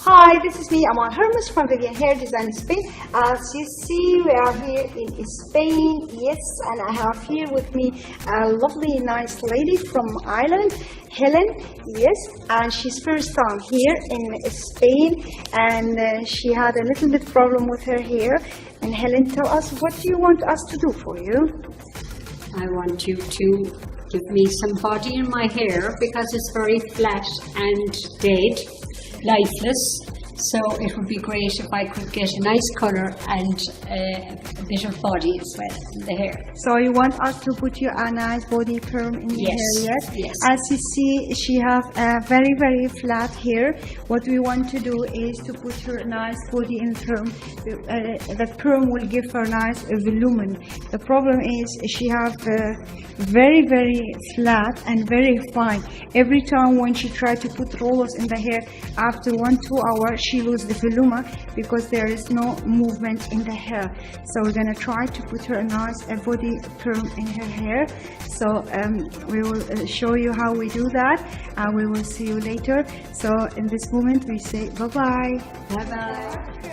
Hi, this is me, amalhermuz from Vivyan Hair Design Spain. As you see, we are here in Spain, yes, and I have here with me a lovely, nice lady from Ireland, Helen, yes, and she's first time here in Spain, and she had a little bit problem with her hair. And Helen, tell us, what do you want us to do for you? I want you to give me some body in my hair because it's very flat and dead, lifeless. So it would be great if I could get a nice colour and a bit of body as well in the hair. So you want us to put you a nice body perm in your hair, yes? Yes. As you see, she have a very, very flat hair. What we want to do is to put her nice body in perm. That perm will give her nice volume. The problem is she have very, very flat and very fine. Every time when she try to put rollers in the hair, after 1-2 hours, she lose the volume because there is no movement in the hair. So we're gonna try to put her a nice body perm in her hair. So we will show you how we do that, and we will see you later. So in this moment we say bye-bye. Bye-bye.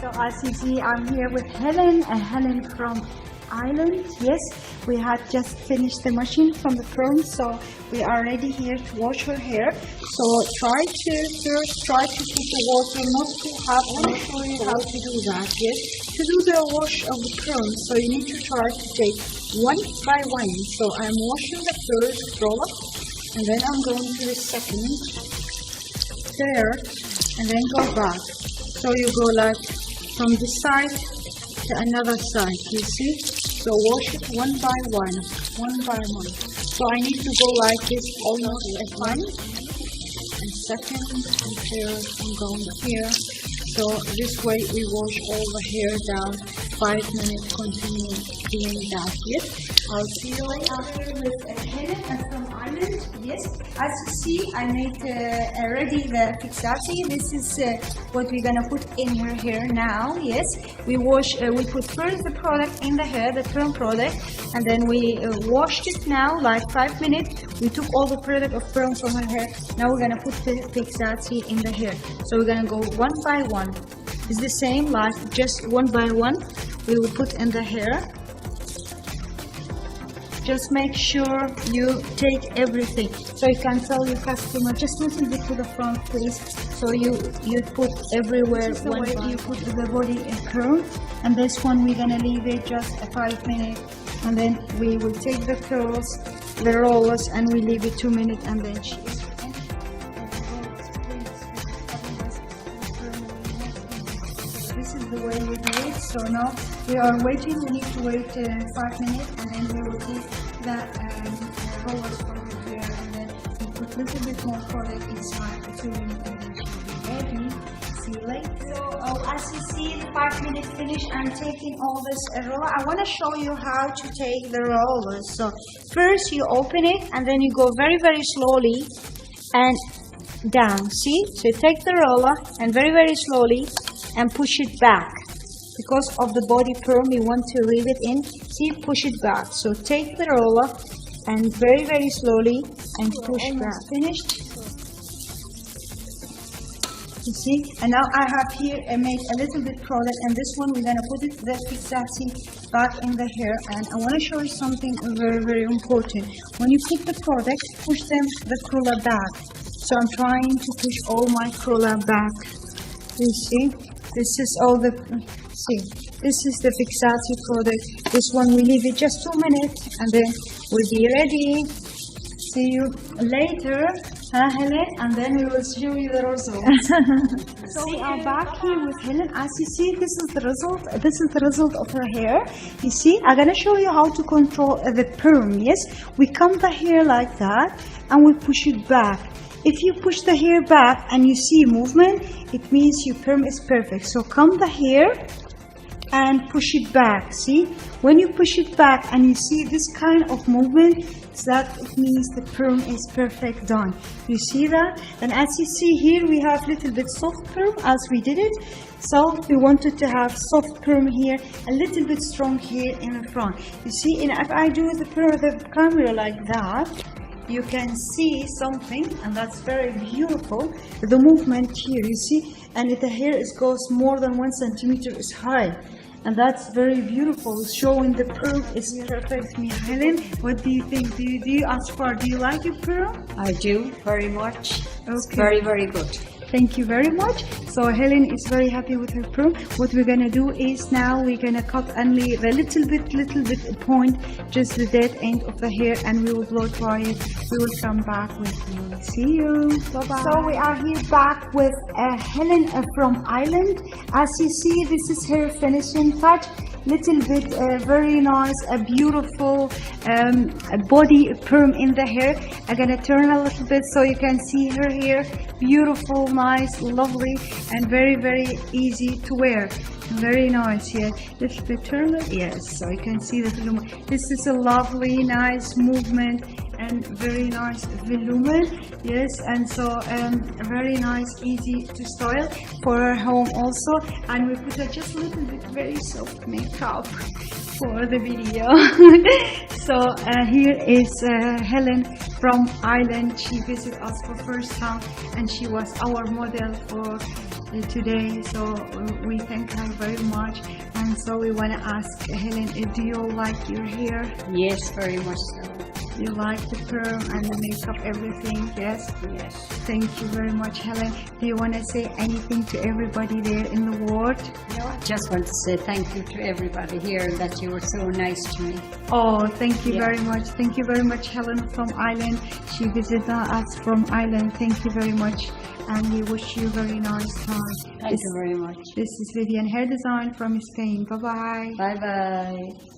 So as you see, I'm here with Helen, Helen from Ireland. Yes, we had just finished the machine from the perm, so we are ready here to wash her hair. So try to put the water not too hot. I'm not sure you how to do that. Yes, to do the wash of the perm, so you need to try to take one by one. So I'm washing the first roller, and then I'm going to the second, third, and then go back. So you go like from this side to another side, you see? So wash it one by one, one by one. So I need to go like this almost at once, and second, and third, and going here. So this way we wash all the hair down, 5 minutes, continue doing that. Yes, I'll see you later with Helen from Ireland. Yes, as you see, I made ready the fixati. This is what we're gonna put in her hair now. Yes, we put first the product in the hair, the perm product, and then we washed it now like 5 minutes. We took all the product of perm from her hair. Now we're gonna put the fixati in the hair. So we're gonna go one by one. It's the same, like just one by one. We will put in the hair. Just make sure you take everything. So you can tell your customer just a little bit to the front, please. So you put everywhere. This is the way you put the body in perm. And this one we're gonna leave it just 5 minutes, and then we will take the curls, the rollers, and we leave it 2 minutes, and then she is finished. This is the way we do it. So now we are waiting. We need to wait 5 minutes, and then we will take the rollers from the hair, and then we put a little bit more product inside the 2 minutes, and then she'll be ready. See you later. So as you see, the 5 minutes finished. I'm taking all this roller. I want to show you how to take the rollers. So first you open it, and then you go very, very slowly and down. See? So you take the roller and very, very slowly and push it back. Because of the body perm, we want to leave it in. See, push it back. So take the roller and very, very slowly and push back. Finished. You see, and now I have here made a little bit product, and this one we're gonna put it the fixati back in the hair. And I want to show you something very, very important. When you put the product, push the curler back. So I'm trying to push all my curler back. You see, this is all the. See, this is the fixati product. This one we leave it just 2 minutes, and then we'll be ready. See you later, Helen, and then we will show you the results. So we are back here with Helen. As you see, this is the result. This is the result of her hair. You see, I'm gonna show you how to control the perm. Yes, we comb the hair like that, and we push it back. If you push the hair back and you see movement, it means your perm is perfect. So comb the hair and push it back. See, when you push it back and you see this kind of movement, that it means the perm is perfect done. You see that? And as you see here, we have little bit soft perm as we did it. So we wanted to have soft perm here, a little bit strong here in the front. You see, and if I do the camera like that, you can see something, and that's very beautiful. The movement here, you see, and the hair goes more than 1 centimeter is high, and that's very beautiful, showing the perm is perfect. Me, Helen, what do you think? Do you do you like your perm? I do very much. Okay. It's very, very good. Thank you very much. So Helen is very happy with her perm. What we're gonna do is now we're gonna cut only the little bit point, just the dead end of the hair, and we will blow dry it. We will come back with you. See you. Bye bye. So we are here back with Helen from Ireland. As you see, this is her finishing touch. Little bit very nice, a beautiful body perm in the hair. I'm gonna turn a little bit so you can see her hair. Beautiful, nice, lovely, and very, very easy to wear. Very nice. Yeah, little bit turn it. Yes, so you can see the volume. This is a lovely, nice movement and very nice volume. Yes, and so very nice, easy to style for our home also. And we put just a little bit very soft makeup for the video. So here is Helen from Ireland. She visited us for first time, and she was our model for today. So we thank her very much. And so we want to ask Helen, do you like your hair? Yes, very much so. You like the perm and the makeup, everything? Yes? Yes. Thank you very much, Helen. Do you want to say anything to everybody there in the ward? No, I just want to say thank you to everybody here that you were so nice to me. Oh, thank you Yeah. very much. Thank you very much, Helen from Ireland. She visited us from Ireland. Thank you very much. And we wish you a very nice time. Thank you very much. This is Vivyan Hair Design from Spain. Bye-bye. Bye-bye.